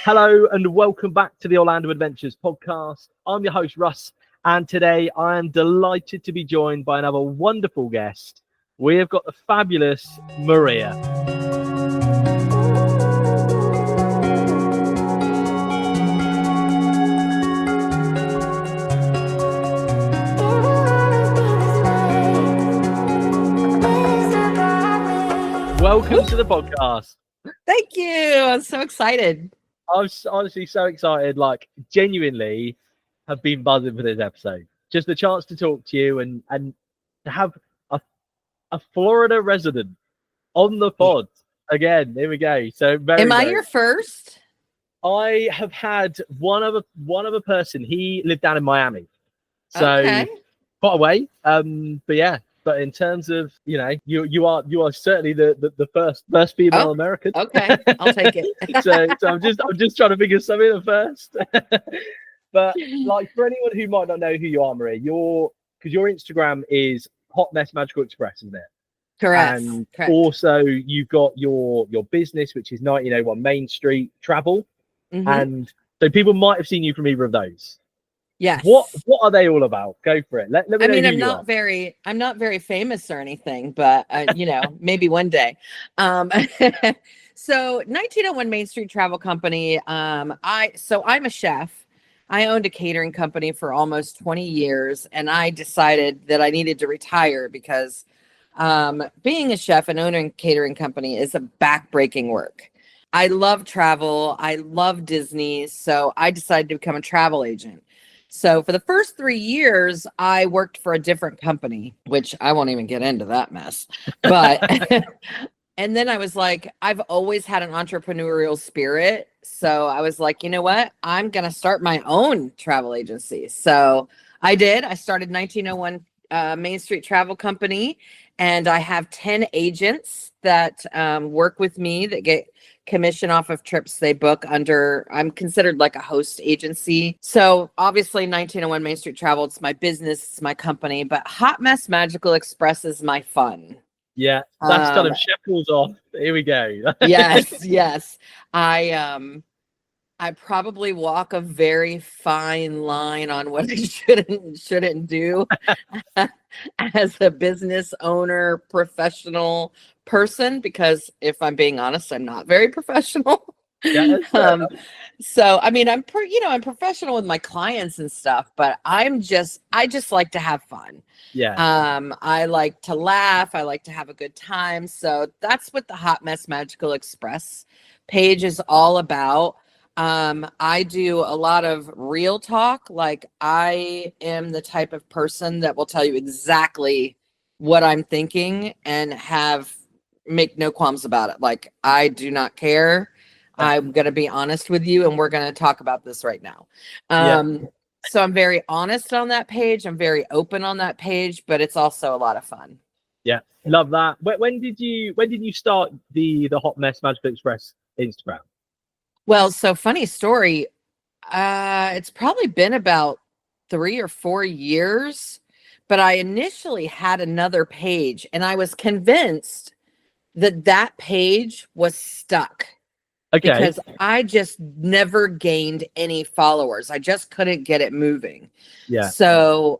Hello and welcome back to the Orlando Adventures podcast. I'm your host, Russ, and today I am delighted to be joined by another wonderful guest. We have got the fabulous Maria. Welcome to the podcast. Thank you. I'm so excited. I'm honestly so excited, like genuinely have been buzzing for this episode. Just the chance to talk to you and to have a Florida resident on the pod again. Here we go. So Am I your first? I have had one other person. He lived down in Miami. So Okay. quite a way. But yeah. But in terms of, you know, you are certainly the first female American. Okay, I'll take it. so I'm just trying to figure something at first. But like for anyone who might not know who you are, Maria, because your Instagram is Hot Mess Magical Express, isn't it? Correct. And Correct. also you've got your business, which is 1901 Main Street Travel. Mhm. And so people might have seen you from either of those. Yes. What are they all about? Go for it. Let me know who I'm you not are. I'm not very famous or anything, but maybe one day. So 1901 Main Street Travel Company. I'm a chef. I owned a catering company for almost 20 years, and I decided that I needed to retire because being a chef and owning a catering company is a backbreaking work. I love travel. I love Disney. So I decided to become a travel agent. So for the first 3 years, I worked for a different company, which I won't even get into that mess. But and then I was like, I've always had an entrepreneurial spirit. So I was like, you know what? I'm going to start my own travel agency. So I did. I started 1901 Main Street Travel Company, and I have 10 agents that work with me that get commission off of trips they book under. I'm considered like a host agency. So obviously 1901 Main Street Travel, it's my business, it's my company, but Hot Mess Magical Express is my fun. Yeah, that's kind of shackles off. Here we go. Yes. I probably walk a very fine line on what I shouldn't do as a business owner, professional person, because if I'm being honest, I'm not very professional. Yeah, So I mean, I'm professional with my clients and stuff, but I just like to have fun. Yeah. I like to laugh. I like to have a good time. So that's what the Hot Mess Magical Express page is all about. I do a lot of real talk. Like, I am the type of person that will tell you exactly what I'm thinking and make no qualms about it. Like, I do not care. I'm going to be honest with you, and we're going to talk about this right now. So I'm very honest on that page. I'm very open on that page, but it's also a lot of fun. Yeah, love that. When did you start the Hot Mess Magical Express Instagram? Well, so funny story. It's probably been about 3 or 4 years, but I initially had another page, and I was convinced that page was stuck. Okay. Because I just never gained any followers. I just couldn't get it moving. Yeah. So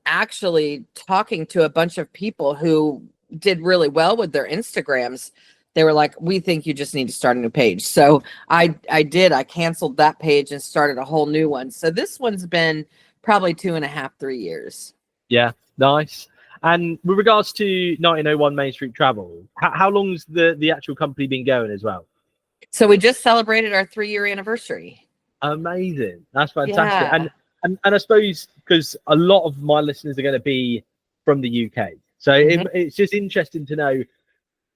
actually talking to a bunch of people who did really well with their Instagrams, they were like, we think you just need to start a new page. So I did. I canceled that page and started a whole new one. So this one's been probably 2.5, 3 years. Yeah, nice. And with regards to 1901 Main Street Travel, how long's the actual company been going as well? So we just celebrated our 3-year anniversary. Amazing. That's fantastic. Yeah. And I suppose because a lot of my listeners are going to be from the UK. So it's just interesting to know,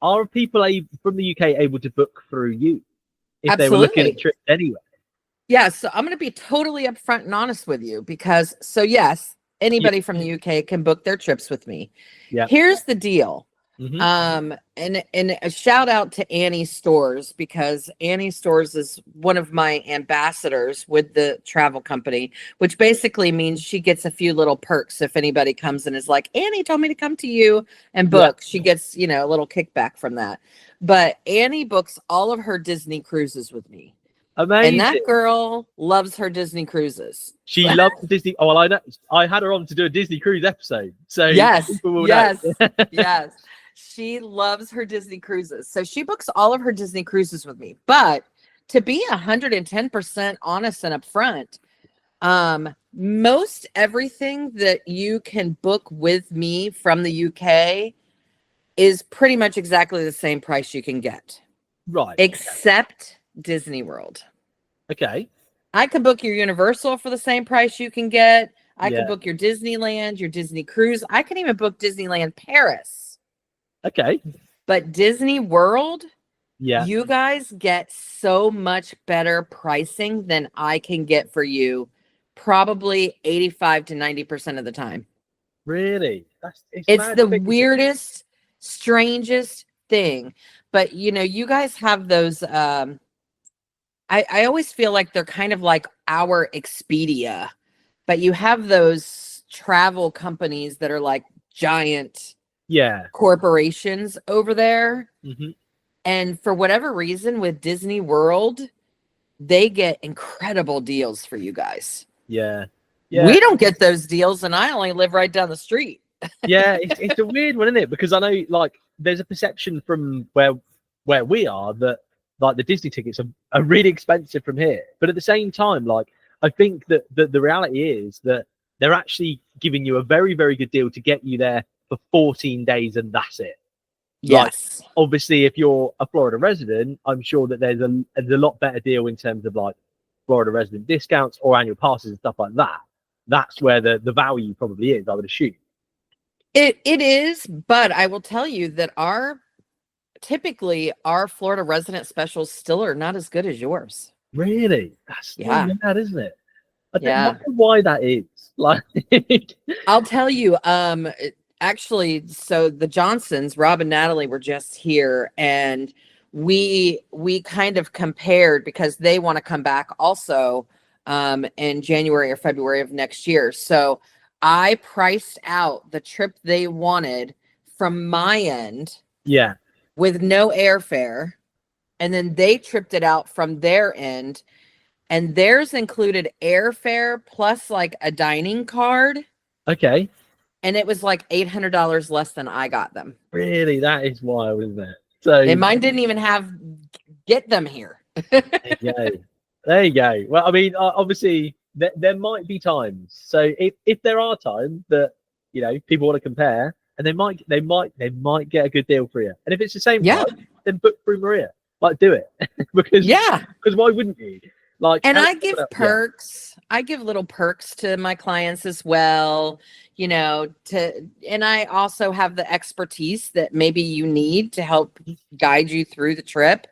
are people from the UK able to book through you if they were looking at trips anyway? Yeah, so I'm going to be totally upfront and honest with you because, so yes, anybody from the UK can book their trips with me. Yeah. Here's the deal. And a shout out to Annie Stores, because Annie Stores is one of my ambassadors with the travel company, which basically means she gets a few little perks if anybody comes and is like, Annie told me to come to you and book. She gets, a little kickback from that. But Annie books all of her Disney cruises with me. Amazing. And that girl loves her Disney cruises. She loves Disney. Oh, well, I know. I had her on to do a Disney cruise episode. So Yes, people will yes, know. yes. She loves her Disney cruises. So she books all of her Disney cruises with me. But to be 110% honest and upfront, most everything that you can book with me from the UK is pretty much exactly the same price you can get, Right. except Disney World. Okay. I could book your Universal for the same price you can get. I Yeah. could book your Disneyland, your Disney cruise. I can even book Disneyland Paris. Okay. But Disney World, Yeah. you guys get so much better pricing than I can get for you, probably 85 to 90% of the time. Really? It's mad the figures. weirdest, strangest thing. But you guys have those I always feel like they're kind of like our Expedia, but you have those travel companies that are like giant Yeah. corporations over there. Hmm. And for whatever reason, with Disney World, they get incredible deals for you guys. Yeah. Yeah. We don't get those deals, and I only live right down the street. Yeah. It's a weird one, isn't it? Because I know, like, there's a perception from where we are that like the Disney tickets are really expensive from here. But at the same time, like, I think that the reality is that they're actually giving you a very, very good deal to get you there for 14 days, and that's it. Yes. Obviously, if you're a Florida resident, I'm sure that there's a lot better deal in terms of like Florida resident discounts or annual passes and stuff like that. That's where the value probably is, I would assume. It is, but I will tell you that typically our Florida resident specials still are not as good as yours. Really? That's mad, isn't it? I don't know why that is. Like, I'll tell you, actually, so the Johnsons, Rob and Natalie, were just here, and we kind of compared because they want to come back also in January or February of next year. So I priced out the trip they wanted from my end. Yeah. With no airfare, and then they tripped it out from their end, and theirs included airfare plus like a dining card. Okay. And it was like $800 less than I got them. Really? That is wild, isn't it? So and mine didn't even get them here. There you go. Well, I mean, obviously there might be times. So if there are times that people want to compare, and they might get a good deal for you. And if it's the same price, then book through Maria. Like, do it because why wouldn't you? Like, and I give perks. I give little perks to my clients as well. And I also have the expertise that maybe you need to help guide you through the trip.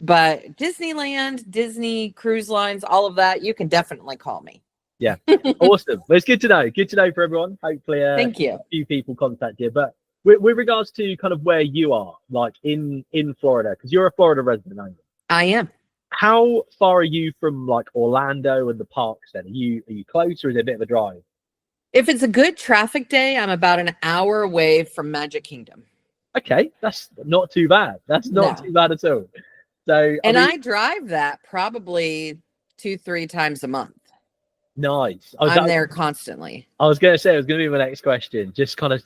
But Disneyland, Disney Cruise Lines, all of that, you can definitely call me. Yeah. Awesome. Well, it's good to know. Good to know for everyone. Hopefully, thank you. A few people contact you. But with regards to kind of where you are, like in Florida, because you're a Florida resident, aren't you? I am. How far are you from like Orlando and the parks then? Are you close, or is it a bit of a drive? If it's a good traffic day, I'm about an hour away from Magic Kingdom. Okay, that's not too bad. That's not too bad at all. So, I drive that probably 2-3 times a month. Nice. I'm there constantly. I was going to say, it was going to be my next question. Just kind of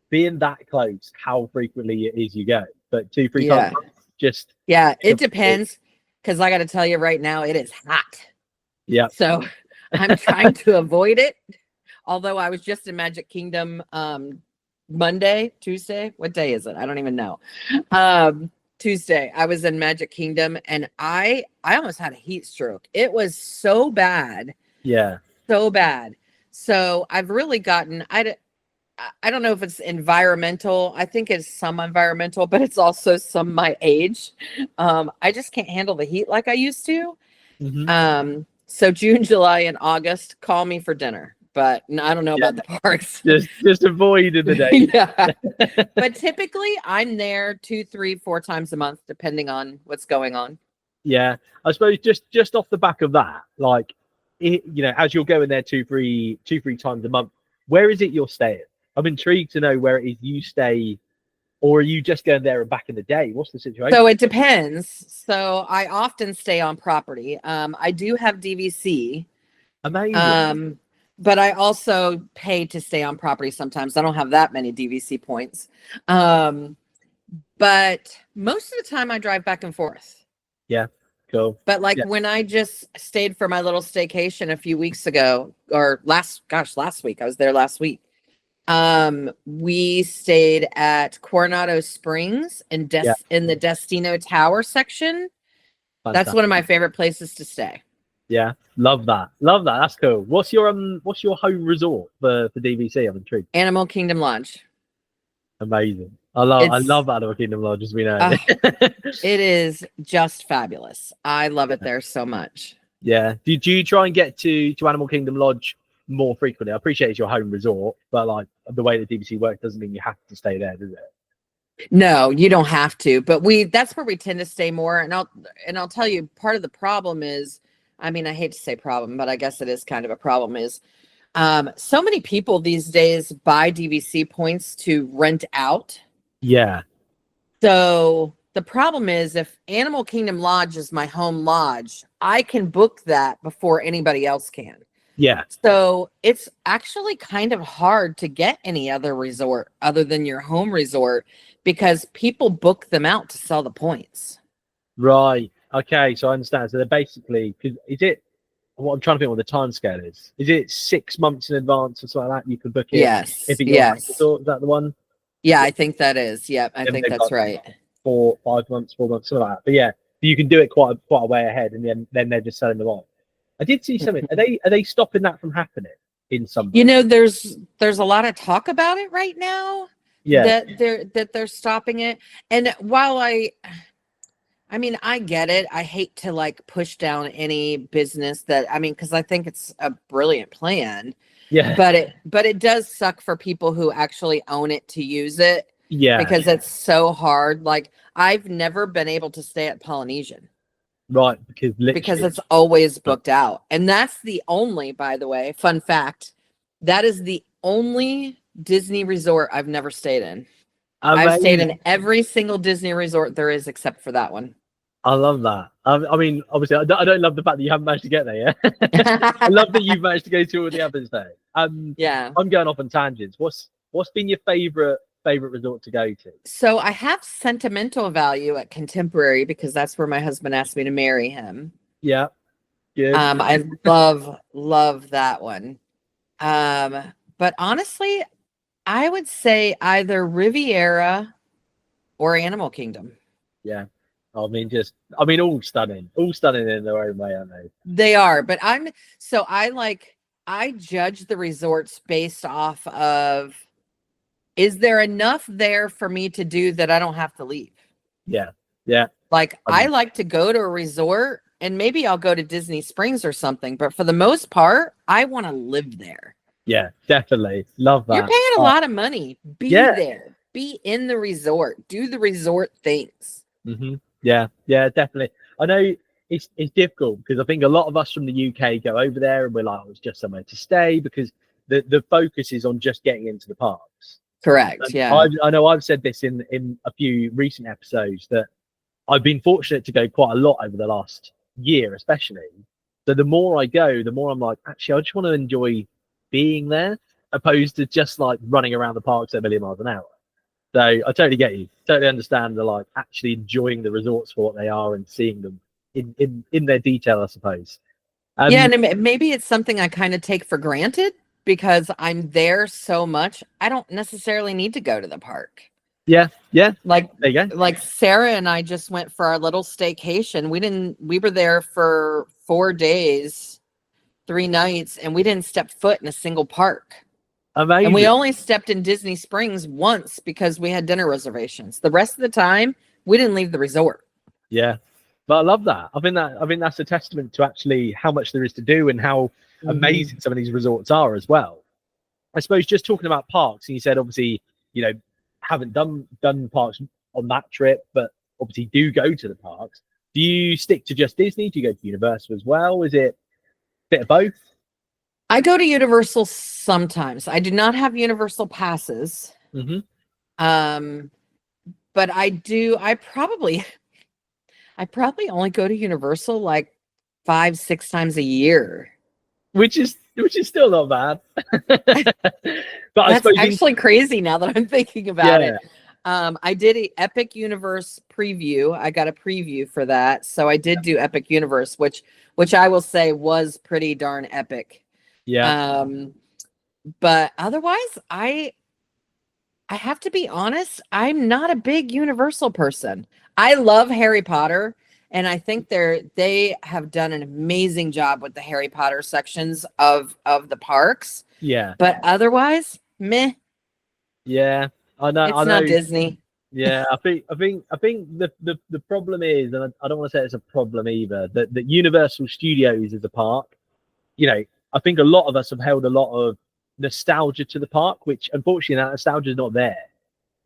being that close, how frequently it is you go. But 2-3 times a month, just... Yeah, it depends. Because I got to tell you right now, it is hot. Yeah. So I'm trying to avoid it. Although I was just in Magic Kingdom Tuesday. What day is it? I don't even know. Tuesday, I was in Magic Kingdom, and I almost had a heat stroke. It was so bad. Yeah. So bad. So I've really gotten, I don't know if it's environmental. I think it's some environmental, but it's also some my age. I just can't handle the heat like I used to. Mm-hmm. So June, July, and August, call me for dinner. But I don't know about the parks. Just avoid the day. Yeah. But typically I'm there 2, 3, 4 times a month, depending on what's going on. Yeah. I suppose just off the back of that, like, as you're going there 2-3 times a month, where is it you're staying? I'm intrigued to know where it is you stay or are you just going there and back in the day? What's the situation? So it depends. So I often stay on property. I do have DVC. Amazing. But I also pay to stay on property sometimes. I don't have that many DVC points. But most of the time I drive back and forth. Yeah, cool. But like Yeah. when I just stayed for my little staycation a few weeks ago, or last week, I was there last week. We stayed at Coronado Springs in in the Destino Tower section. That's one of my favorite places to stay. Yeah, love that. That's cool. What's your home resort for DVC? I'm intrigued. Animal Kingdom Lodge. Amazing. I love Animal Kingdom Lodge, as we know. It is just fabulous. I love it there so much. Yeah. Do you try and get to Animal Kingdom Lodge more frequently? I appreciate it's your home resort, but like the way that DVC works doesn't mean you have to stay there, does it? No, you don't have to, but that's where we tend to stay more. And I'll tell you, part of the problem is, I mean, I hate to say problem, but I guess it is kind of a problem, is so many people these days buy DVC points to rent out. Yeah. So the problem is, if Animal Kingdom Lodge is my home lodge, I can book that before anybody else can. Yeah. So it's actually kind of hard to get any other resort other than your home resort, because people book them out to sell the points. Right. Okay. So I understand. So they're basically, because what I'm trying to think what the time scale is. Is it 6 months in advance or something like that? You can book it. Yes. If you Yes. Is that the one? Yeah, I think that is. Yep. I think that's right. 4 months, something like that. But yeah, you can do it quite a way ahead, and then they're just selling them on. I did see something. Are they stopping that from happening in some? You know, there's a lot of talk about it right now. Yeah. That they're stopping it. And while I mean, I get it. I hate to like push down any business because I think it's a brilliant plan. Yeah. But it does suck for people who actually own it to use it. Yeah. Because it's so hard. Like, I've never been able to stay at Polynesian. Right, because it's always booked out. And that's the only, by the way, fun fact, that is the only Disney resort I've never stayed in. Amazing. I've stayed in every single Disney resort there is except for that one. I love that. I mean, obviously, I don't love the fact that you haven't managed to get there yet. I love that you've managed to go to all the others though. Yeah. I'm going off on tangents. What's been your favorite resort to go to? So I have sentimental value at Contemporary because that's where my husband asked me to marry him. Yeah. Good. I love that one. But honestly, I would say either Riviera or Animal Kingdom. Yeah. I mean, all stunning in their own way, aren't they? They are, but I judge the resorts based off of, is there enough there for me to do that I don't have to leave? Yeah. Yeah. Like, I like to go to a resort and maybe I'll go to Disney Springs or something, but for the most part, I want to live there. Yeah, definitely. Love that. You're paying a lot of money. Be there. Be in the resort. Do the resort things. Mm-hmm. Yeah, definitely. I know it's difficult because I think a lot of us from the UK go over there and we're like, it's just somewhere to stay because the focus is on just getting into the parks. Correct. And yeah. I know I've said this in a few recent episodes that I've been fortunate to go quite a lot over the last year, especially. So the more I go, the more I'm like, actually, I just want to enjoy being there, opposed to just like running around the parks at 1,000,000 miles an hour. So I totally get you. Totally understand the like actually enjoying the resorts for what they are and seeing them in their detail, I suppose. Yeah, and maybe it's something I kind of take for granted because I'm there so much. I don't necessarily need to go to the park. Yeah. Like, there you go. Like Sarah and I just went for our little staycation. We were there for 4 days, 3 nights, and we didn't step foot in a single park. Amazing. And we only stepped in Disney Springs once because we had dinner reservations. The rest of the time, we didn't leave the resort. Yeah. But I love that. I think that's a testament to actually how much there is to do and how amazing some of these resorts are as well. I suppose just talking about parks, and you said obviously, haven't done parks on that trip, but obviously do go to the parks. Do you stick to just Disney? Do you go to Universal as well? Is it a bit of both? I go to Universal sometimes. I do not have Universal passes. Mm-hmm. but I probably only go to Universal like 5-6 times a year. which is still not bad. But I That's suppose actually crazy now that I'm thinking about yeah, it. I did a Epic Universe preview. I got a preview for that. So I did do Epic Universe, which I will say was pretty darn epic. yeah, But otherwise, I have to be honest, I'm not a big Universal person. I love Harry Potter, and I think they have done an amazing job with the Harry Potter sections of the parks. yeah, But otherwise, meh. yeah. I know, It's not Disney. Yeah, I think the problem is, and I don't want to say it's a problem either, that Universal Studios is a park. You know, I think a lot of us have held a lot of nostalgia to the park, which unfortunately that nostalgia is not there.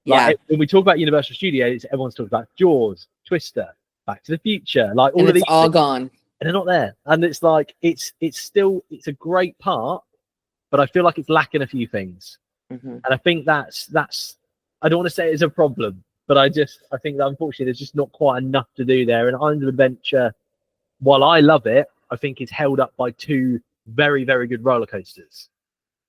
Yeah, Like when we talk about Universal Studios, everyone's talking about Jaws, Twister, Back to the Future, like all and of it's these all things, gone. and they're not there. And it's like it's still a great park, but I feel like it's lacking a few things. Mhm. And I think that's I don't want to say it's a problem, but I think that unfortunately there's just not quite enough to do there. And Islands of Adventure, while I love it, I think it's held up by two very, very good roller coasters.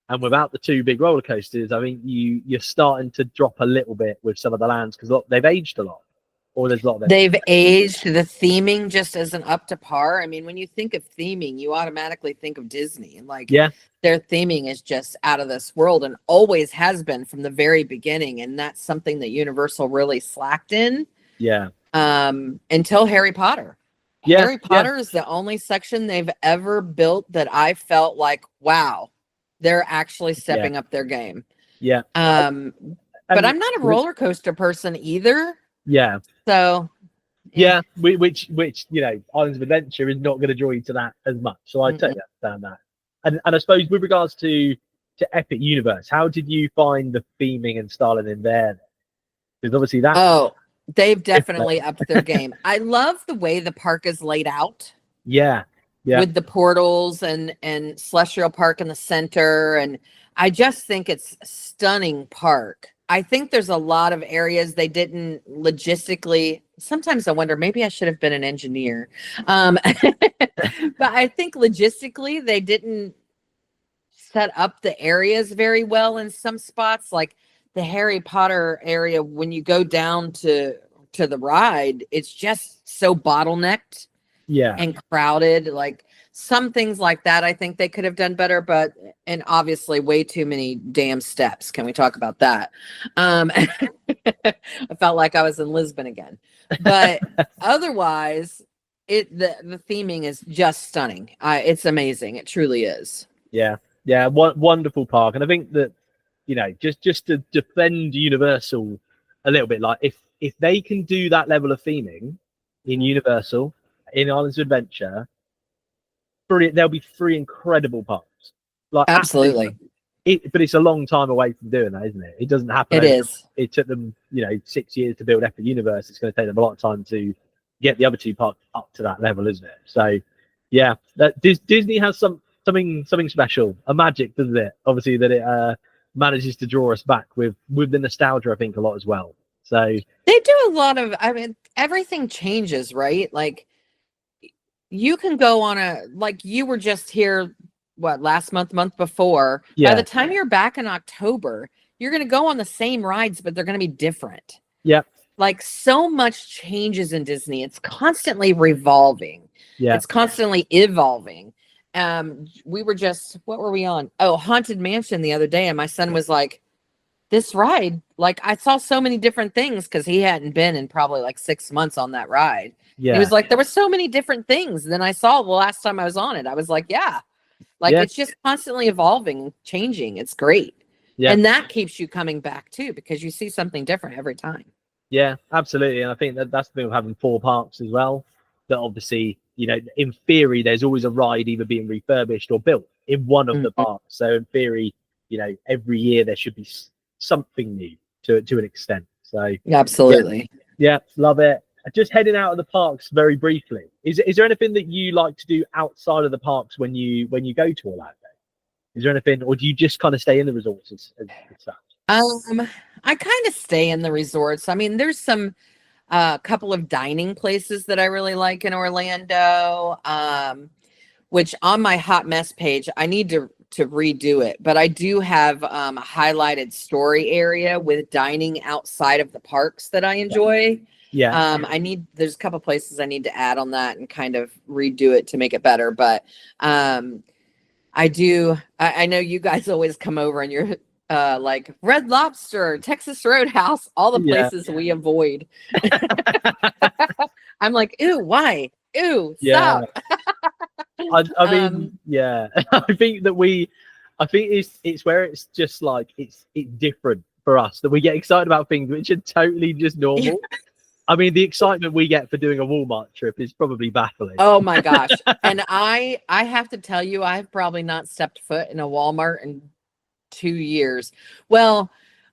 And without the two big roller coasters, I think you're starting to drop a little bit with some of the lands because they've aged a lot, or there's a lot of them. They've aged. The theming just isn't up to par. I mean, when you think of theming, you automatically think of Disney. Like, Yeah, their theming is just out of this world and always has been from the very beginning. And that's something that Universal really slacked in yeah, until Harry Potter. yeah, Harry Potter is the only section they've ever built that I felt like, wow, they're actually stepping up their game. yeah. But I'm not a roller coaster person either. Yeah, So yeah. Which you know, Islands of Adventure is not going to draw you to that as much. So I totally understand that. And I suppose with regards to Epic Universe, how did you find the theming and styling in there? Because obviously that. Oh, they've definitely upped their game. I love the way the park is laid out. Yeah, yeah, With the portals and Celestial Park in the center, and I just think it's a stunning park. I think there's a lot of areas they didn't logistically. Sometimes I wonder maybe I should have been an engineer, but I think logistically they didn't set up the areas very well in some spots, like the Harry Potter area. When you go down to the ride, it's just so bottlenecked yeah, and crowded. Like some things like that I think they could have done better, but and obviously way too many damn steps. Can we talk about that? I felt like I was in Lisbon again, but otherwise the theming is just stunning. It's amazing. It truly is. yeah, yeah. Wonderful park, and I think that, you know, just to defend Universal a little bit, like if they can do that level of theming in Universal, in Islands of Adventure, there'll be three incredible parks. Like Absolutely. But it's a long time away from doing that, isn't it? It doesn't happen. It is. It took them, 6 years to build Epic Universe. It's going to take them a lot of time to get the other two parks up to that level, isn't it? So, yeah, that Disney has something special, a magic, doesn't it? Obviously, that it manages to draw us back with the nostalgia, I think, a lot as well. So they do a lot of. I mean, everything changes, right? Like you can go on like you were just here, what, last month before. yeah, By the time you're back in October, you're going to go on the same rides, but they're going to be different. yeah, Like so much changes in Disney. It's constantly revolving. yeah, It's constantly evolving. We were just, what were we on? Oh, Haunted Mansion the other day. And my son was like, this ride, like I saw so many different things because he hadn't been in probably like 6 months on that ride. yeah. He was like, there were so many different things than I saw the last time I was on it. I was like, yeah, like Yeah. it's just constantly evolving, changing. It's great. Yeah. And that keeps you coming back too, because you see something different every time. Yeah, absolutely. And I think that's the thing with having 4 parks as well. That obviously, in theory, there's always a ride either being refurbished or built in one of the parks. So in theory, every year there should be something new to an extent. So Absolutely. yeah, love it. Just heading out of the parks very briefly. Is there anything that you like to do outside of the parks when you go to Orlando? Is there anything, or do you just kind of stay in the resorts as such? I kind of stay in the resorts. I mean, there's some couple of dining places that I really like in Orlando. Which on my hot mess page, I need to redo it, but I do have a highlighted story area with dining outside of the parks that I enjoy. Yeah. There's a couple places I need to add on that and kind of redo it to make it better. But I know you guys always come over and you're like Red Lobster, Texas Roadhouse, all the Yeah. places we avoid. I'm like, ew, why? Ew, Yeah. stop. I mean, yeah. I think it's where it's just like it's different for us that we get excited about things which are totally just normal. I mean, the excitement we get for doing a Walmart trip is probably baffling. Oh my gosh. And I have to tell you, I've probably not stepped foot in a Walmart in 2 years. Well,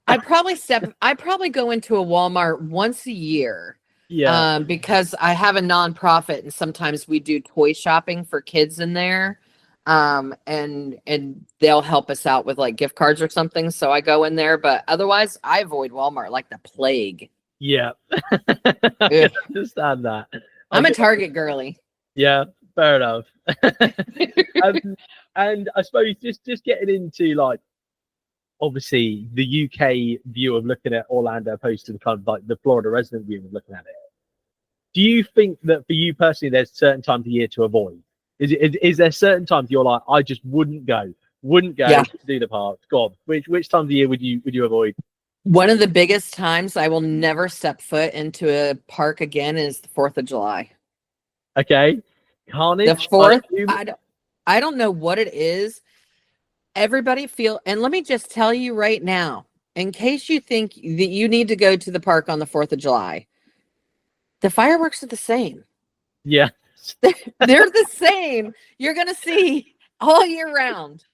I probably go into a Walmart once a year. Yeah. Because I have a nonprofit and sometimes we do toy shopping for kids in there. And they'll help us out with like gift cards or something. So I go in there, but otherwise I avoid Walmart like the plague. Yeah. I can understand that. I'm a Target girly. Yeah, fair enough. And I suppose just getting into like obviously the UK view of looking at Orlando opposed to the kind of like the Florida resident view of looking at it. Do you think that for you personally, there's certain times of year to avoid? Is there certain times you're like, I just wouldn't go Yeah. to do the parks? God, which times of year would you avoid? One of the biggest times I will never step foot into a park again is the 4th of July. Okay, Carnage. The 4th, I don't know what it is. Everybody and let me just tell you right now, in case you think that you need to go to the park on the 4th of July, the fireworks are the same. Yeah. They're the same. You're going to see all year round.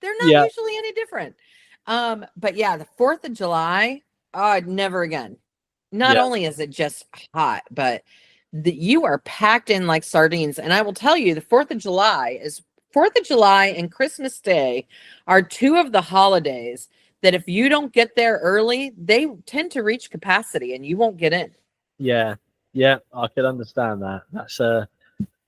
They're not usually any different. But yeah, the 4th of July, never again. Not only is it just hot, but you are packed in like sardines. And I will tell you, the 4th of July and Christmas Day are two of the holidays that if you don't get there early, they tend to reach capacity and you won't get in. Yeah. Yeah, I can understand that. That's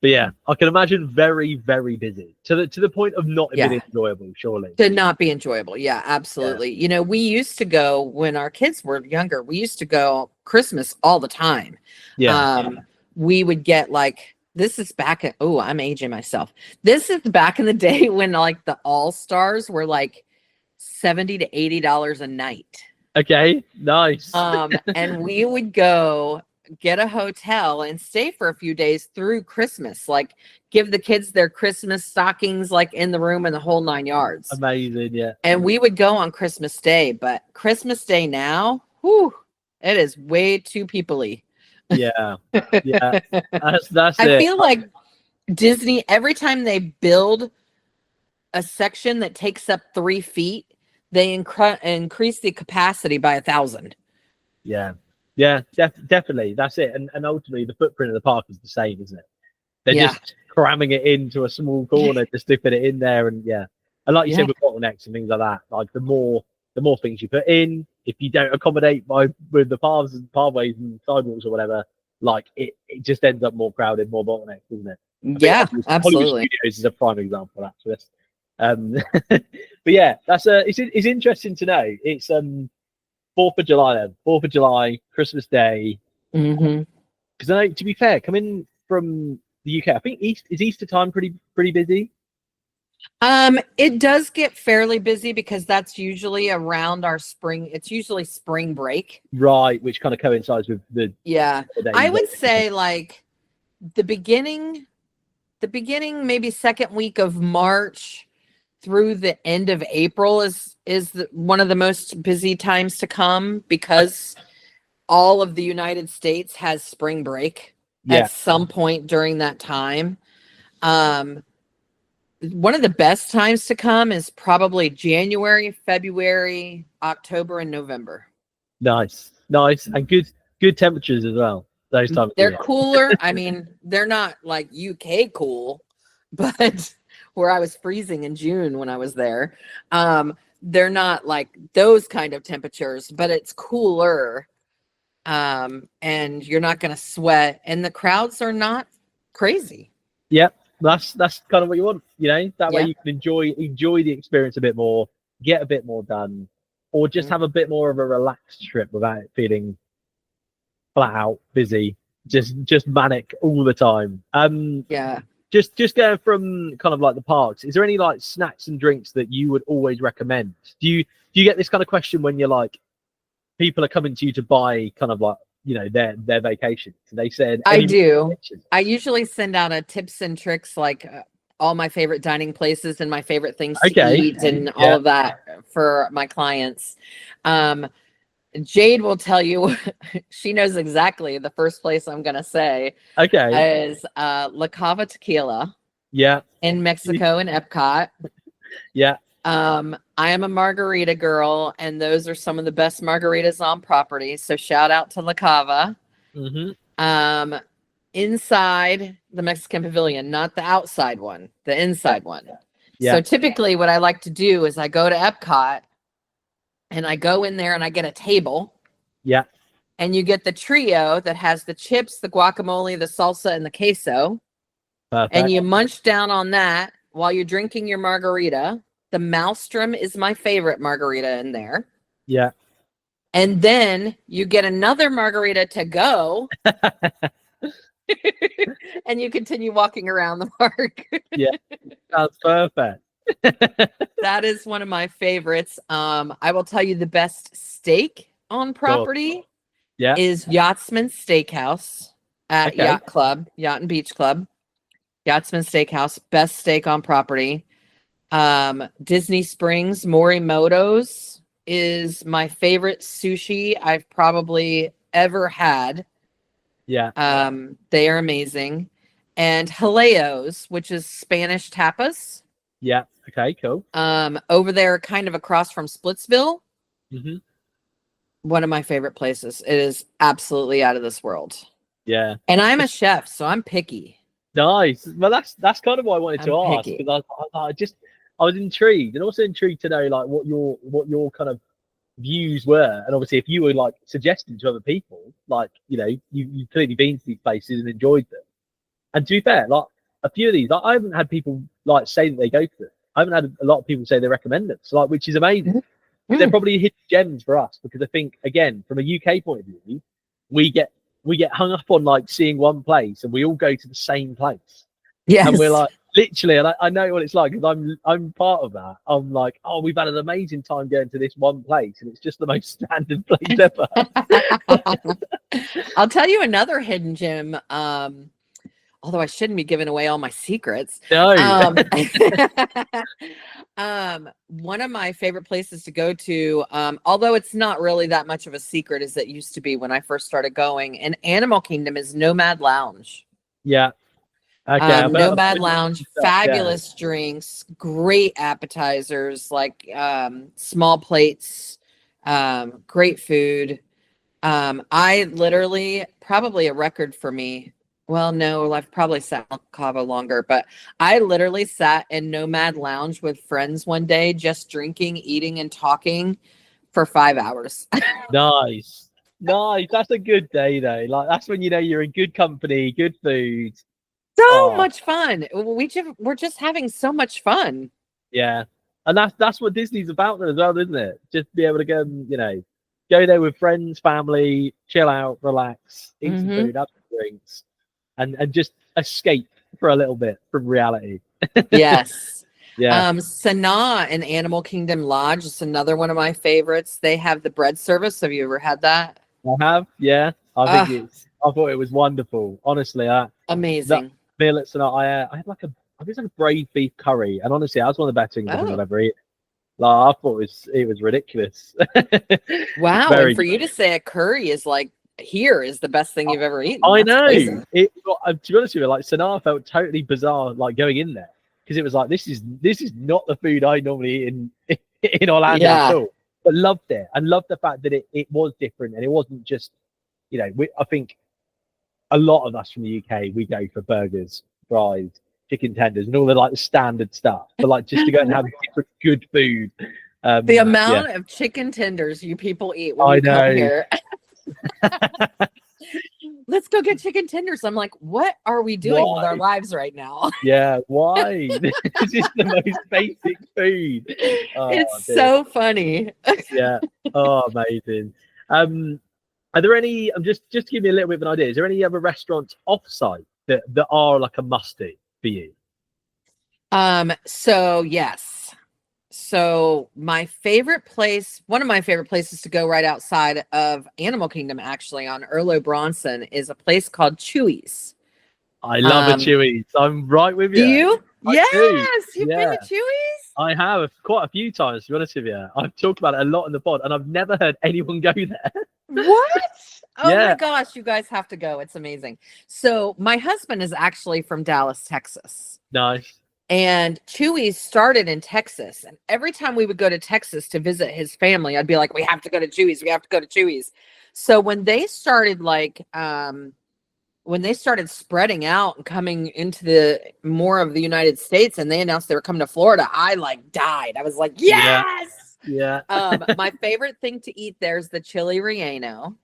but yeah, I can imagine very, very busy to the point of not being enjoyable, surely. To not be enjoyable. Yeah, absolutely. Yeah. You know, we used to go when our kids were younger, we used to go Christmas all the time. Yeah. We would get like, this is back I'm aging myself. This is back in the day when like the All-Stars were like $70 to $80 a night. Okay, nice. And we would go get a hotel and stay for a few days through Christmas, like give the kids their Christmas stockings like in the room and the whole 9 yards. Amazing. Yeah. And we would go on Christmas Day, but Christmas Day now, whew, it is way too people-y. Yeah. Yeah. That's I feel like Disney, every time they build a section that takes up 3 feet, they increase the capacity by 1,000. Yeah. Yeah, definitely. That's it. And ultimately, the footprint of the park is the same, isn't it? They're just cramming it into a small corner, just to fit it in there. And yeah, and like you said, with bottlenecks and things like that, like the more things you put in, if you don't accommodate with the paths and pathways and sidewalks or whatever, like it just ends up more crowded, more bottlenecks, doesn't it? Yeah, absolutely. Hollywood Studios is a prime example, actually. But yeah, that's it's interesting to know. It's 4th of July then. 4th of July, Christmas Day. Mm-hmm. Because I know, to be fair, coming from the UK, I think Easter time pretty busy. It does get fairly busy because that's usually around our spring. It's usually spring break. Right, which kind of coincides with the I would say like the beginning, maybe second week of March through the end of April is one of the most busy times to come because all of the United States has spring break at some point during that time. One of the best times to come is probably January, February, October, and November. Nice. And good temperatures as well. Those times. They're cooler. I mean, they're not like UK cool, but where I was freezing in June when I was there. they're not like those kind of temperatures, but it's cooler. And you're not going to sweat, and the crowds are not crazy. Yeah, that's kind of what you want, that way Yeah. you can enjoy the experience a bit more, get a bit more done, or just Mhm. have a bit more of a relaxed trip without it feeling flat out busy, just manic all the time. Yeah. Just going from kind of like the parks, is there any like snacks and drinks that you would always recommend? Do you get this kind of question when you're like, people are coming to you to buy kind of like, their vacations? They said I any do. recommendations? I usually send out a tips and tricks, like all my favorite dining places and my favorite things to Okay. eat and all Yeah. of that for my clients. Jade will tell you, she knows exactly the first place I'm going to say Okay. is La Cava Tequila Yeah. in Mexico in Epcot. Yeah. I am a margarita girl, and those are some of the best margaritas on property. So shout out to La Cava. Mm-hmm. Inside the Mexican Pavilion, not the outside one, the inside one. Yeah. So typically what I like to do is I go to Epcot and I go in there and I get a table. Yeah. And you get the trio that has the chips, the guacamole, the salsa, and the queso. Perfect. And you munch down on that while you're drinking your margarita. The Maelstrom is my favorite margarita in there. Yeah. And then you get another margarita to go. And you continue walking around the park. Yeah. That's perfect. That is one of my favorites. I will tell you the best steak on property Yeah. is Yachtsman Steakhouse at Okay. Yacht Club, Yacht and Beach Club. Yachtsman Steakhouse, best steak on property. Disney Springs Morimoto's is my favorite sushi I've probably ever had. Yeah. They are amazing. And Jaleo's, which is Spanish tapas. Yeah. Okay, cool. Over there, kind of across from Splitsville. Mm-hmm. One of my favorite places. It is absolutely out of this world. Yeah. And I'm a chef, so I'm picky. Nice. Well, that's kind of what I wanted to I'm ask, picky. because I was intrigued, and also intrigued to know like what your kind of views were, and obviously if you were like suggesting to other people, like you've clearly been to these places and enjoyed them. And to be fair, like a few of these, like, I haven't had people like say that they go to them. I haven't had a lot of people say they recommend them. So like, which is amazing. Mm-hmm. They're probably hidden gems for us, because I think, again, from a UK point of view, we get hung up on like seeing one place, and we all go to the same place. Yes. And we're like, literally, and I know what it's like, because I'm part of that. I'm like, oh, we've had an amazing time going to this one place, and it's just the most standard place ever. I'll tell you another hidden gem. Although I shouldn't be giving away all my secrets. No. One of my favorite places to go to, although it's not really that much of a secret as it used to be when I first started going, in Animal Kingdom, is Nomad Lounge. Yeah. Okay. Nomad Lounge, fabulous drinks, great appetizers, like small plates, great food. I literally, probably a record for me. Well, no, I've probably sat in Cava longer, but I literally sat in Nomad Lounge with friends one day, just drinking, eating, and talking for 5 hours. Nice. That's a good day, though. Like, that's when you're in good company, good food. So much fun. We're just having so much fun. Yeah, and that's what Disney's about as well, isn't it? Just be able to go and go there with friends, family, chill out, relax, eat some food, have some drinks, and just escape for a little bit from reality. Yes. Yeah. Sanaa in Animal Kingdom Lodge is another one of my favorites. They have the bread service. Have you ever had that? I have. Yeah, I thought it was wonderful. Honestly, amazing. Meal at Sanaa, I had like I guess like a braised beef curry, and honestly, that was one of the best things I think I've ever eaten. Like, I thought it was ridiculous. Wow. And for you to say a curry is like here is the best thing you've ever eaten. I know. Crazy. To be honest with you, like Sanaa felt totally bizarre, like going in there, because it was like, this is not the food I normally eat in Orlando at all. But loved it, and loved the fact that it was different, and it wasn't just, I think a lot of us from the UK, we go for burgers, fries, chicken tenders, and all the like the standard stuff. But like, just to go and have different good food The Yeah, amount of chicken tenders you people eat when I you come know. here. Let's go get chicken tenders. I'm like, what are we doing with our Why? lives right now? Yeah, why? This is the most basic food. Oh, It's dear. so funny. Yeah. Oh, amazing. Are there any? Just to give me a little bit of an idea. Is there any other restaurants off-site that are like a must-do for you? So yes. So my favorite place, one of my favorite places to go right outside of Animal Kingdom, actually on Erlo Bronson, is a place called Chewy's. I love a Chewy's. I'm right with Do you. you? I Yes, do. you've been Yeah. to Chewy's? I have quite a few times, to be honest with you. I've talked about it a lot in the pod, and I've never heard anyone go there. What? Oh Yeah. my gosh, you guys have to go. It's amazing. So my husband is actually from Dallas, Texas. Nice. And Chewy's started in Texas. And every time we would go to Texas to visit his family, I'd be like, we have to go to Chewy's. We have to go to Chewy's. So when they started when they started spreading out and coming into the more of the United States and they announced they were coming to Florida, I like died. I was like, yes. Yeah. My favorite thing to eat there is the chili relleno.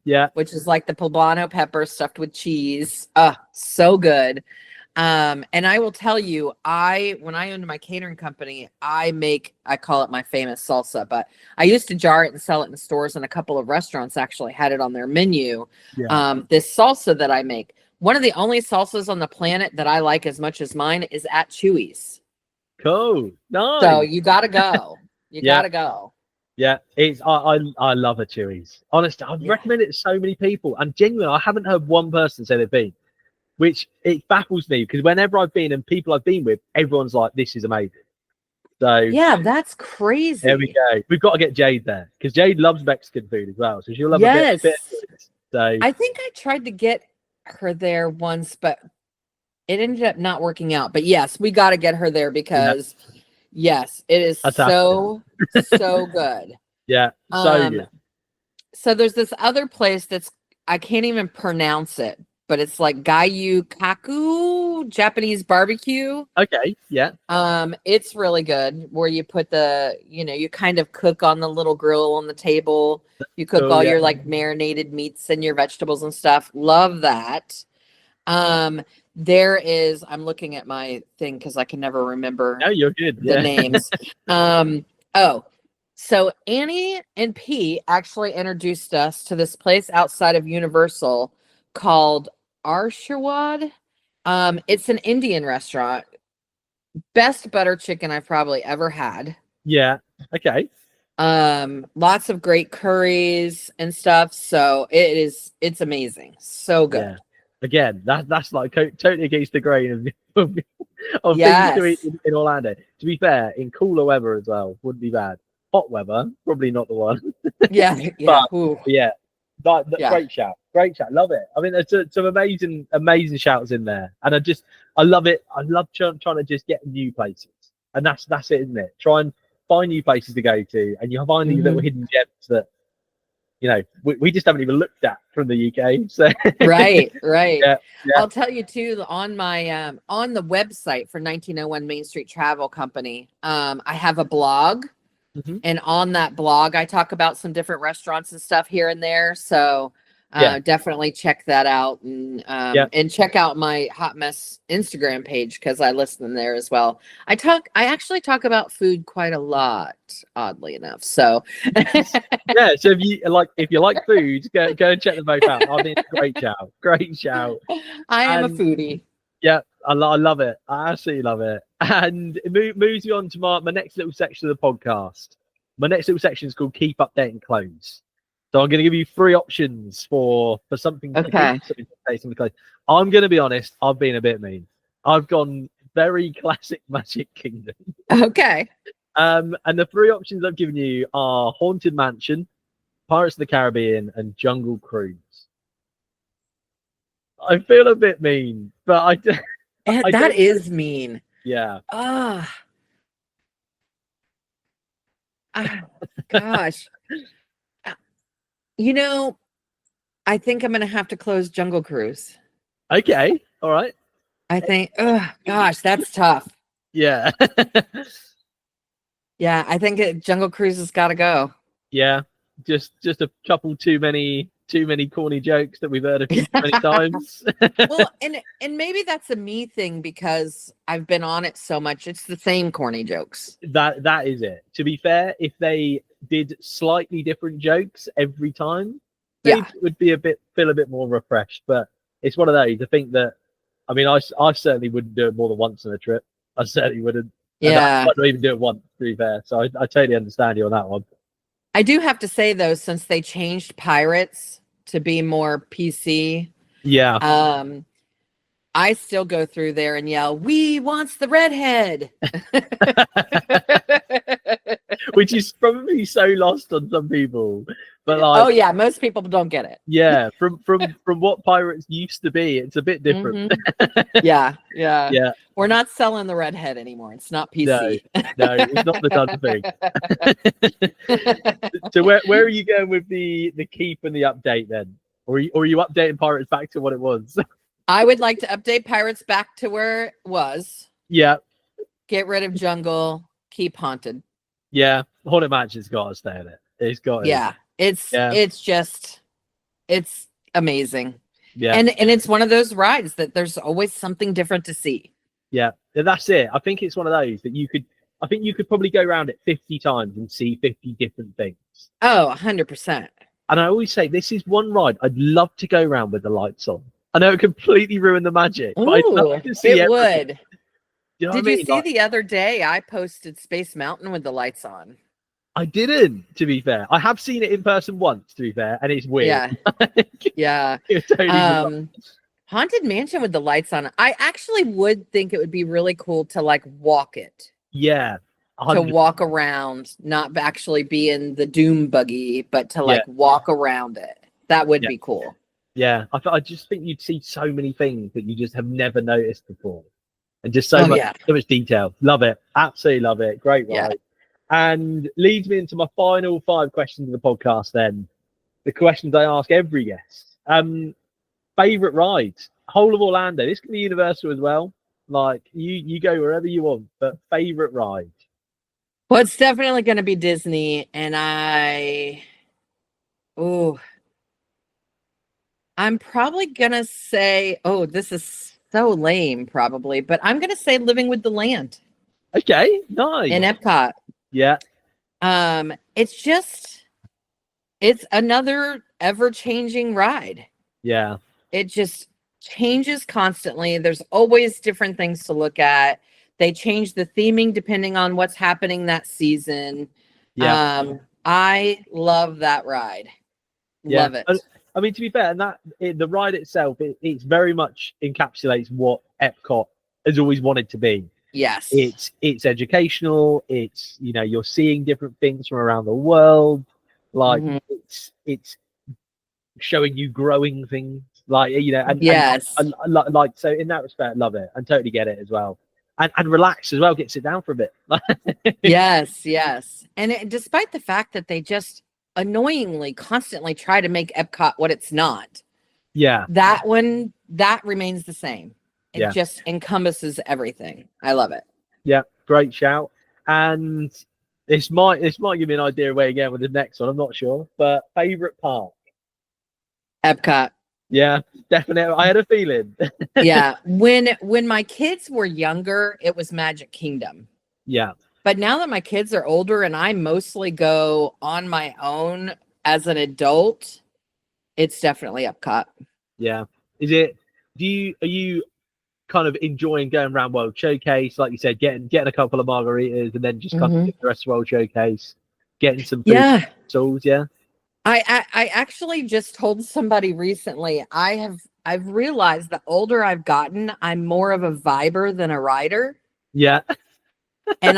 Yeah. Which is like the poblano pepper stuffed with cheese. So good. And I will tell you, when I owned my catering company, I call it my famous salsa, but I used to jar it and sell it in stores, and a couple of restaurants actually had it on their menu. Yeah. This salsa that I make, one of the only salsas on the planet that I like as much as mine, is at Chewy's. Cool. Nice. So you gotta go. You gotta go. Yeah, it's I love a Chewy's. Honestly, I've recommended it to so many people, and genuinely, I haven't heard one person say they've been, which it baffles me because whenever I've been and people I've been with, everyone's like, "This is amazing." So yeah, that's crazy. There we go. We've got to get Jade there because Jade loves Mexican food as well, so she'll love a bit. So I think I tried to get her there once, but it ended up not working out. But yes, we got to get her there because. Yeah. Yes, it is so good. Yeah, so good. So there's this other place I can't even pronounce it, but it's like Gayu Kaku Japanese barbecue. Okay, yeah. It's really good where you put you kind of cook on the little grill on the table. You cook all your like marinated meats and your vegetables and stuff. Love that. I'm looking at my thing because I can never remember you're good. the names. So Annie and P actually introduced us to this place outside of Universal called Arshawad. It's an Indian restaurant. Best butter chicken I've probably ever had. Yeah. Okay. Lots of great curries and stuff. So it's amazing. So good. Yeah. Again, that's like totally against the grain of things to eat in Orlando. To be fair, in cooler weather as well, wouldn't be bad. Hot weather, probably not the one. Yeah. But great shout. Love it. I mean, there's some amazing shouts in there, and I love it. I love trying to just get new places, and that's it, isn't it? Try and find new places to go to, and you find these little hidden gems that. We just haven't even looked at from the UK. So right. Yeah. I'll tell you too, on my on the website for 1901 Main Street Travel Company, I have a blog, and on that blog I talk about some different restaurants and stuff here and there. So definitely check that out, and check out my Hot Mess Instagram page because I list them there as well. I actually talk about food quite a lot, oddly enough. So so if you like food, go and check them both out. I mean, great shout. I am a foodie. Yeah, I love it. I absolutely love it. And it moves me on to my next little section of the podcast. My next little section is called Keep Updating Clothes. So I'm going to give you 3 options for something. Okay. Something close. I'm going to be honest. I've been a bit mean. I've gone very classic Magic Kingdom. Okay. And the 3 options I've given you are Haunted Mansion, Pirates of the Caribbean, and Jungle Cruise. I feel a bit mean, but that is mean. Yeah. Gosh. I think I'm going to have to close Jungle Cruise. Okay. All right. I think, gosh, that's tough. Yeah. Yeah, I think Jungle Cruise has got to go. Yeah, just a couple too many corny jokes that we've heard a few too many times. Well, and maybe that's a me thing because I've been on it so much. It's the same corny jokes. That is it. To be fair, if they did slightly different jokes every time, they Yeah. would be feel a bit more refreshed. But it's one of those. I think that, I mean, I certainly wouldn't do it more than once on a trip. I certainly wouldn't. And I Yeah. might not even do it once, to be fair. So I totally understand you on that one. I do have to say though, since they changed Pirates to be more PC, Yeah. I still go through there and yell, "We wants the redhead," Which is probably so lost on some people. But oh yeah, most people don't get it. yeah, from what Pirates used to be, it's a bit different. Yeah. Yeah. We're not selling the redhead anymore. It's not PC. No, it's not the done thing. So where are you going with the keep and the update then? Or are you updating Pirates back to what it was? I would like to update Pirates back to where it was. Yeah. Get rid of Jungle, keep Haunted. Yeah. Haunted Mansion's got to stay in it. It's got to. Yeah. It's just it's amazing. Yeah. And it's one of those rides that there's always something different to see. Yeah. That's it. I think it's one of those that you could probably go around it 50 times and see 50 different things. Oh, 100%. And I always say this is one ride I'd love to go around with the lights on. I know it completely ruined the magic, but I'd love to see it would. You know Did what I you mean? see the other day I posted Space Mountain with the lights on? I didn't, to be fair. I have seen it in person once, to be fair, and it's weird. Yeah. Yeah. It's totally Haunted Mansion with the lights on. I actually would think it would be really cool to like walk it. Yeah. To walk around, not actually be in the doom buggy, but to like walk around it. That would be cool. Yeah. I just think you'd see so many things that you just have never noticed before. And just so much detail. Love it. Absolutely love it. Great ride. Yeah. And leads me into my final 5 questions of the podcast then. The questions I ask every guest. Favorite ride? Whole of Orlando. This can be universal as well. Like you go wherever you want, but favorite ride? Well, it's definitely going to be Disney. And I'm probably going to say, this is so lame probably, but I'm going to say Living with the Land. Okay, nice. In Epcot. Yeah. It's another ever-changing ride. Yeah. It just changes constantly. There's always different things to look at. They change the theming depending on what's happening that season. Yeah. I love that ride. Love it. I mean, to be fair, and the ride itself, it's very much encapsulates what Epcot has always wanted to be. Yes. It's educational. It's, you're seeing different things from around the world. Like it's showing you growing things. Like, and yes. And so in that respect, love it and totally get it as well. And relax as well. Get sit down for a bit. Yes. And despite the fact that they just annoyingly constantly try to make Epcot what it's not. Yeah. That remains the same. It just encompasses everything. I love it. Yeah, great shout. And this might give me an idea of where you're going with the next one. I'm not sure, but favorite park? Epcot. Yeah, definitely. I had a feeling. Yeah, when my kids were younger, it was Magic Kingdom. Yeah. But now that my kids are older and I mostly go on my own as an adult, it's definitely Epcot. Yeah. Are you kind of enjoying going around World Showcase, like you said, getting a couple of margaritas and then just kind of the rest of World Showcase, getting some food stalls, I actually just told somebody recently, I've realized the older I've gotten, I'm more of a viber than a rider. Yeah. And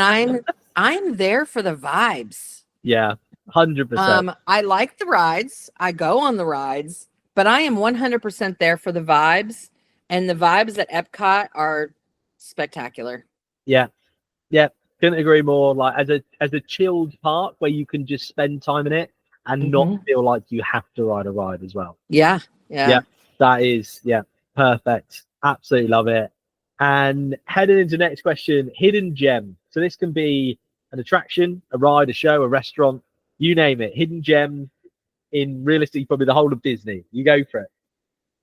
I'm there for the vibes. Yeah, 100%. I like the rides. I go on the rides, but I am 100% there for the vibes. And the vibes at Epcot are spectacular. Yeah. Couldn't agree more. Like as a chilled park where you can just spend time in it and not feel like you have to ride a ride as well. Yeah. That is perfect. Absolutely love it. And heading into the next question, hidden gem. So this can be an attraction, a ride, a show, a restaurant, you name it, hidden gem in realistically probably the whole of Disney. You go for it.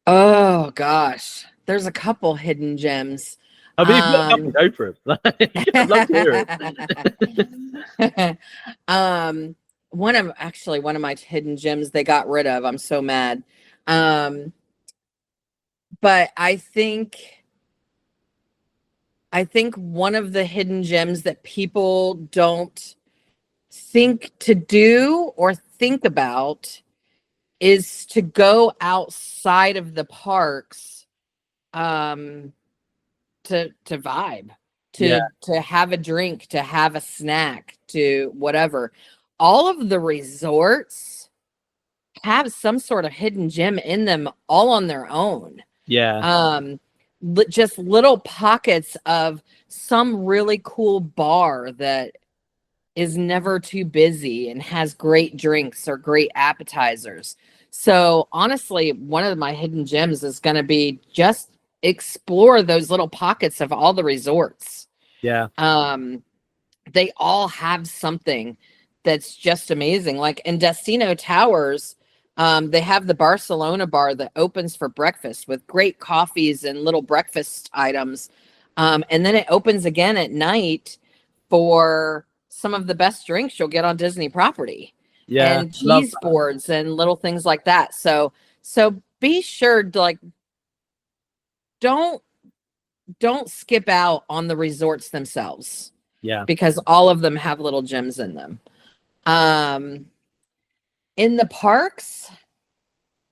Oh gosh, there's a couple hidden gems. I mean, if you've got a couple, go for it. I'd love to hear it. One of my hidden gems they got rid of. I'm so mad. But I think one of the hidden gems that people don't think to do or think about is to go outside of the parks to vibe, to have a drink, to have a snack, to whatever. All of the resorts have some sort of hidden gem in them all on their own. Yeah. Just little pockets of some really cool bar that is never too busy and has great drinks or great appetizers. So honestly, one of my hidden gems is going to be just explore those little pockets of all the resorts. Yeah. They all have something that's just amazing. Like in Destino Towers, they have the Barcelona bar that opens for breakfast with great coffees and little breakfast items. And then it opens again at night for some of the best drinks you'll get on Disney property. Yeah. And cheese boards and little things like that. So be sure to like, don't skip out on the resorts themselves. Yeah. Because all of them have little gems in them. In the parks,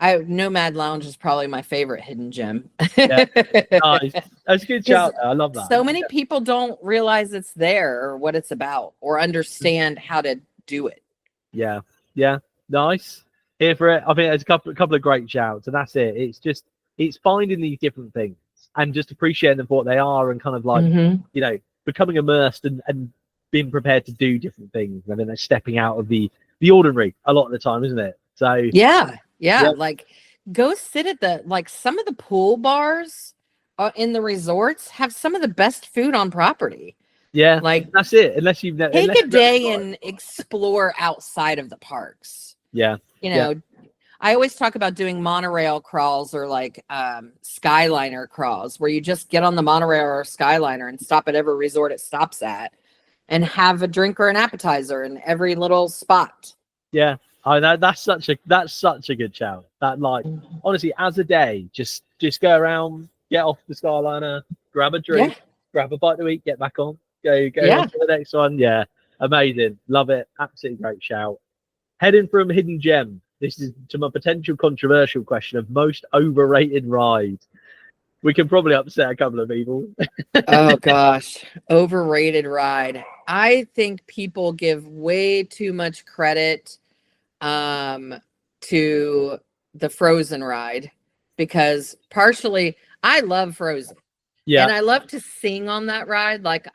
Nomad Lounge is probably my favorite hidden gem. Yeah. Nice. That's a good shout. I love that. So many people don't realize it's there or what it's about or understand how to do it. Yeah. Yeah. Nice. Here for it. I think there's a couple of great shouts, and that's it. It's finding these different things and just appreciating them for what they are, and kind of like becoming immersed and being prepared to do different things. I mean, they're stepping out of the ordinary a lot of the time, isn't it? So yeah. Like go sit at some of the pool bars in the resorts have some of the best food on property. Yeah, like that's it. Unless you've take a day and explore outside of the parks. Yeah, I always talk about doing monorail crawls or like Skyliner crawls, where you just get on the monorail or Skyliner and stop at every resort it stops at, and have a drink or an appetizer in every little spot. Yeah, that's such a good shout. That like honestly, as a day, just go around, get off the Skyliner, grab a drink, grab a bite to eat, get back on, go on to the next one. Yeah, amazing, love it, absolutely great shout. Heading from hidden gem. This is to my potential controversial question of most overrated ride. We can probably upset a couple of people. Oh gosh, overrated ride. I think people give way too much credit to the Frozen ride, because partially I love Frozen. Yeah. And I love to sing on that ride. Like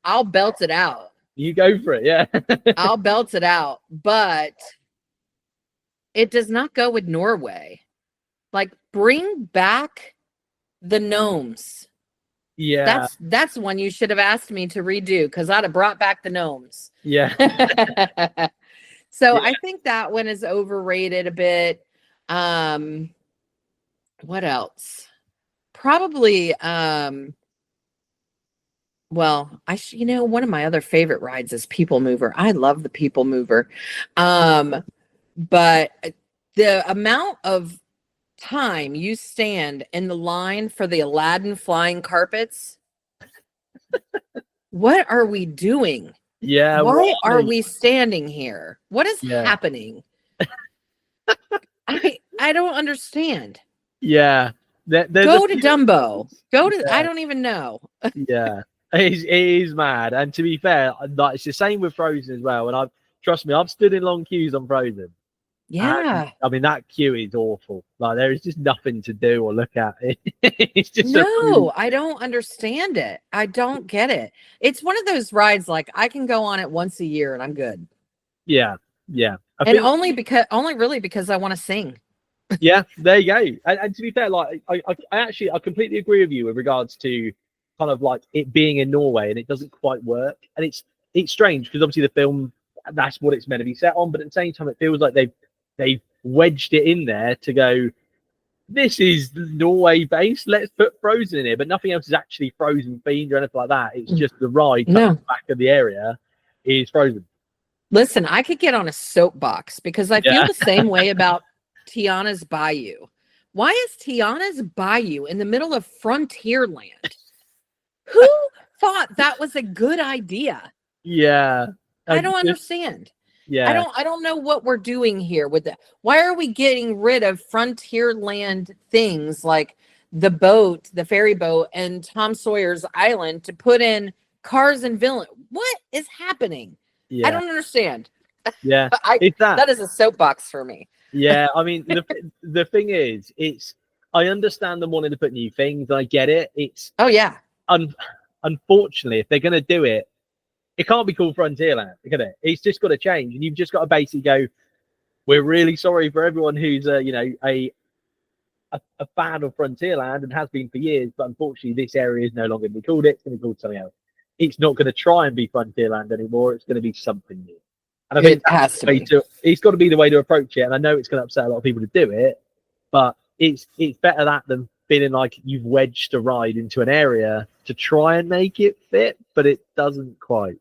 I'll belt it out. You go for it, yeah. I'll belt it out, but it does not go with Norway. Like bring back the gnomes. Yeah. That's one you should have asked me to redo, because I'd have brought back the gnomes. Yeah. So I think that one is overrated a bit. What else? Probably one of my other favorite rides is People Mover. I love the People Mover. But the amount of time you stand in the line for the Aladdin flying carpets, what are we doing? Yeah. Why are we standing here? What is happening? I don't understand. Yeah. Go to Dumbo. Go to I don't even know. Yeah. It is mad. And to be fair, like, it's the same with Frozen as well. And trust me, I've stood in long queues on Frozen. Yeah. And, I mean, that queue is awful. Like, there is just nothing to do or look at. It's just I don't understand it. I don't get it. It's one of those rides, like I can go on it once a year and I'm good. Yeah. Yeah. Only really because I want to sing. Yeah, there you go. And to be fair, like I completely agree with you with regards to kind of like it being in Norway and it doesn't quite work. And it's strange because obviously the film, that's what it's meant to be set on, but at the same time it feels like they've wedged it in there to go, this is Norway based, let's put Frozen in here, but nothing else is actually Frozen themed or anything like that. It's just the ride No. back of the area is Frozen. Listen, I could get on a soapbox because I feel the same way about Tiana's Bayou. Why is Tiana's Bayou in the middle of Frontierland? Who thought that was a good idea? Yeah. I don't understand. Yeah. I don't know what we're doing here with that. Why are we getting rid of Frontierland things like the boat, the ferry boat, and Tom Sawyer's Island to put in Cars and Villain? What is happening? Yeah. I don't understand. Yeah. It's that is a soapbox for me. Yeah, I mean, the thing is, I understand them wanting to put new things. I get it. It's unfortunately, if they're going to do it, it can't be called Frontierland, can it? It's just got to change, and you've just got to basically go, we're really sorry for everyone who's a fan of Frontierland and has been for years, but unfortunately, this area is no longer going to be called it. It's going to be called something else. It's not going to try and be Frontierland anymore. It's going to be something new. And I think it has to be. It's got to be the way to approach it. And I know it's going to upset a lot of people to do it, but it's better that than feeling like you've wedged a ride into an area to try and make it fit, but it doesn't quite.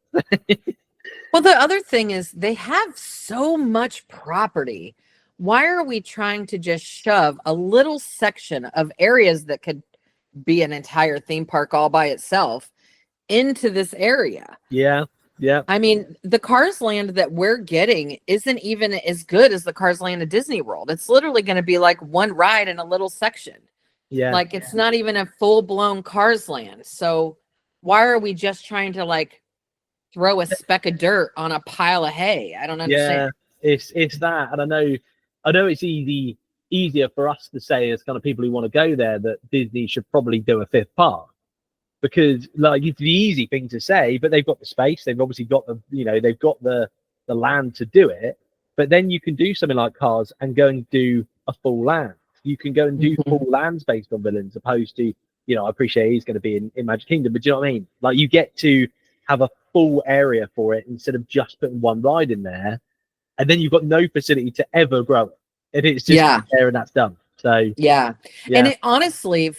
Well, the other thing is they have so much property. Why are we trying to just shove a little section of areas that could be an entire theme park all by itself into this area? Yeah. Yeah. I mean, the Cars Land that we're getting isn't even as good as the Cars Land at Disney World. It's literally going to be like one ride in a little section. Yeah. Like it's not even a full-blown Cars Land. So why are we just trying to like throw a speck of dirt on a pile of hay? I don't understand. Yeah, it's that. And I know it's easier for us to say as kind of people who want to go there that Disney should probably do a fifth park. Because like it's the easy thing to say, but they've got the space, they've obviously got they've got the land to do it. But then you can do something like Cars and go and do a full land. You can go and do full lands based on villains, opposed to, I appreciate he's going to be in Magic Kingdom, but do you know what I mean? Like you get to have a full area for it instead of just putting one ride in there, and then you've got no facility to ever grow it. And it's just there and that's done. So yeah. And it honestly,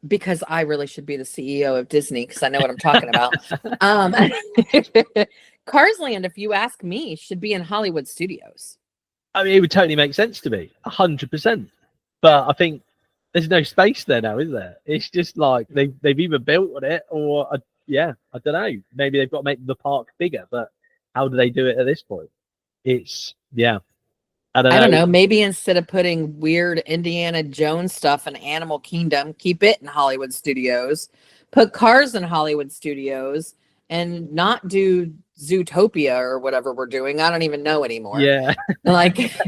because I really should be the CEO of Disney because I know what I'm talking about. Cars Land, if you ask me, should be in Hollywood Studios. I mean, it would totally make sense to me, 100%. But I think there's no space there now, is there? It's just like they've either built on it or, I don't know. Maybe they've got to make the park bigger, but how do they do it at this point? It's, I don't know. Maybe instead of putting weird Indiana Jones stuff in Animal Kingdom, keep it in Hollywood Studios, put Cars in Hollywood Studios, and not do Zootopia or whatever we're doing. I don't even know anymore. Yeah. Like,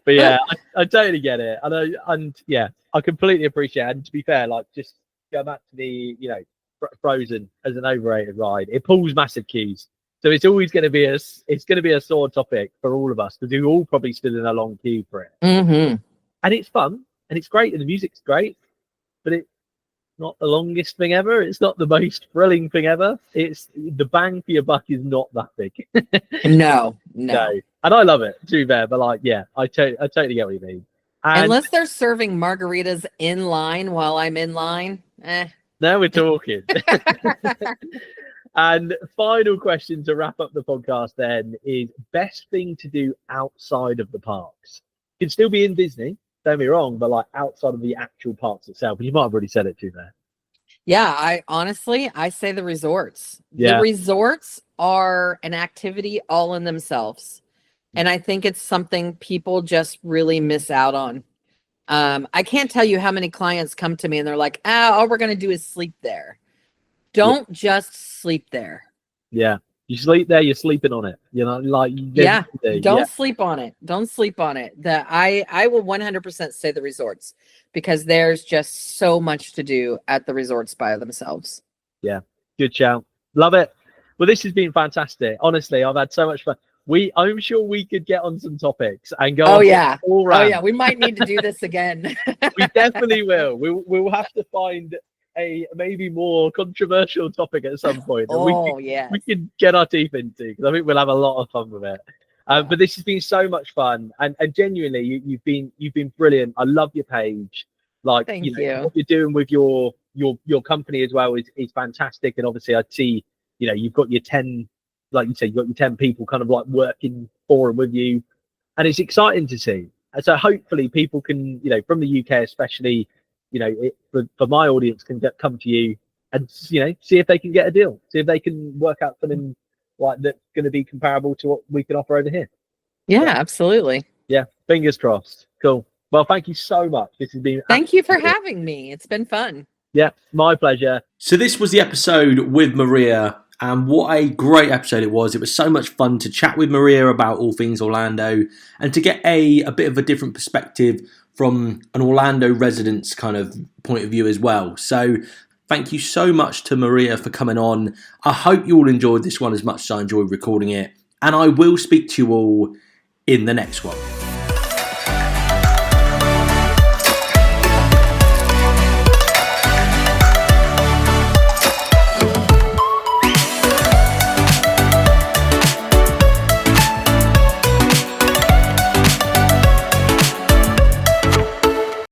but yeah, I totally get it. I completely appreciate it. And to be fair, like just go back to the, Frozen as an overrated ride. It pulls massive queues. So it's always going to be a sore topic for all of us because we all probably stood in a long queue for it. Mm-hmm. And it's fun and it's great and the music's great, but it's not the longest thing ever. It's not the most thrilling thing ever. It's the bang for your buck is not that big. No. And I love it, to be fair. But I totally get what you mean. And unless they're serving margaritas in line while I'm in line, now we're talking. And final question to wrap up the podcast then is best thing to do outside of the parks. You can still be in Disney, don't be wrong, but like outside of the actual parks itself. But you might have already said it too there. Yeah, I say the resorts. Yeah. The resorts are an activity all in themselves. And I think it's something people just really miss out on. I can't tell you how many clients come to me and they're like, all we're going to do is sleep there. Don't just sleep there. Yeah. You sleep there, you're sleeping on it. Don't sleep on it. Don't sleep on it. I will 100% say the resorts because there's just so much to do at the resorts by themselves. Yeah. Good shout. Love it. Well, this has been fantastic. Honestly, I've had so much fun. I'm sure we could get on some topics and go. Oh yeah. We might need to do this again. We definitely will. We'll have to find a maybe more controversial topic at some point that Yeah. we can get our teeth into, because I think we'll have a lot of fun with it. But this has been so much fun, and genuinely, you've been brilliant. I love your page. Like, Thank you know, you. what you're doing with your company as well is fantastic. And obviously, I see, you know, you've got your 10, like you said, you've got your 10 people kind of like working for and with you, and it's exciting to see. And so hopefully people can, you know, from the UK especially, you know, for my audience can come to you and, you know, see if they can get a deal, see if they can work out something like that's going to be comparable to what we can offer over here. Yeah, So, absolutely. yeah, fingers crossed. Cool. Well, thank you so much. This has been Thank you for having me. It's been fun. Yeah, my pleasure. So this was the episode with Maria, and what a great episode it was. It was so much fun to chat with Maria about all things Orlando and to get a bit of a different perspective from an Orlando resident's kind of point of view as well. So thank you so much to Maria for coming on. I hope you all enjoyed this one as much as I enjoyed recording it, and I will speak to you all in the next one.